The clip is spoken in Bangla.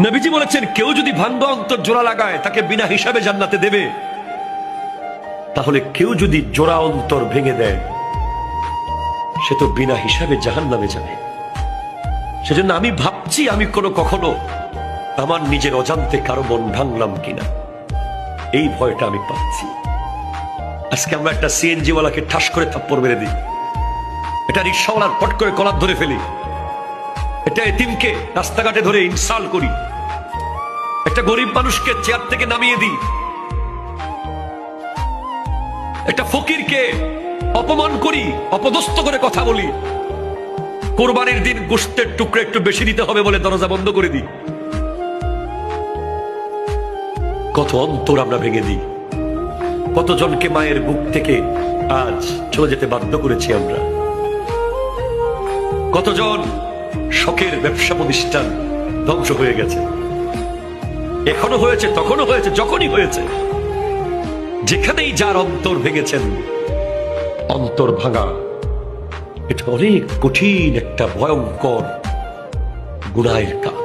নবীজি বলেছেন, কেউ যদি ভাঙ্গা অন্তর জোড়া লাগায় তাকে বিনা হিসাবে জান্নাতে দেবে। তাহলে কেউ যদি জোড়া অন্তর ভেঙে দেয় সে তো বিনা হিসাবে জাহান্নামে যাবে। সেজন্য আমি ভাবছি আমি কখনো আমার নিজের অজান্তে কারো মন ভাঙলাম কিনা, এই ভয়টা আমি পাচ্ছি। আজকে আমরা একটা সিএনজি ওয়ালাকে ঠাস করে থাপ্পড় মেরে দিই, এটা রিক্সাওয়ালার পট করে কলার ধরে ফেলি, এটা এতিমকে রাস্তাঘাটে ধরে ইনসাল্ট করি, একটা গরিব মানুষকে চেয়ার থেকে নামিয়ে দিই, একটা ফকিরকে অপমান করি, অপদস্থ করে কথা বলি, কোরবানির দিন গোশতের টুকরো একটু বেশি দিতে হবে বলে দরজা বন্ধ করে দিই। কত অন্তর আমরা ভেঙে দিই, কতজনকে মায়ের বুক থেকে আজ চলে যেতে বাধ্য করেছি আমরা, কতজন শখের ব্যবসা প্রতিষ্ঠান ধ্বংস হয়ে গেছে। এখনো হয়েছে, তখনও হয়েছে, যখনই হয়েছে। যেখানেই যার অন্তর ভেঙেছেন, অন্তর ভাঙা এটা অনেক কঠিন একটা ভয়ঙ্কর গুনাহের কাজ।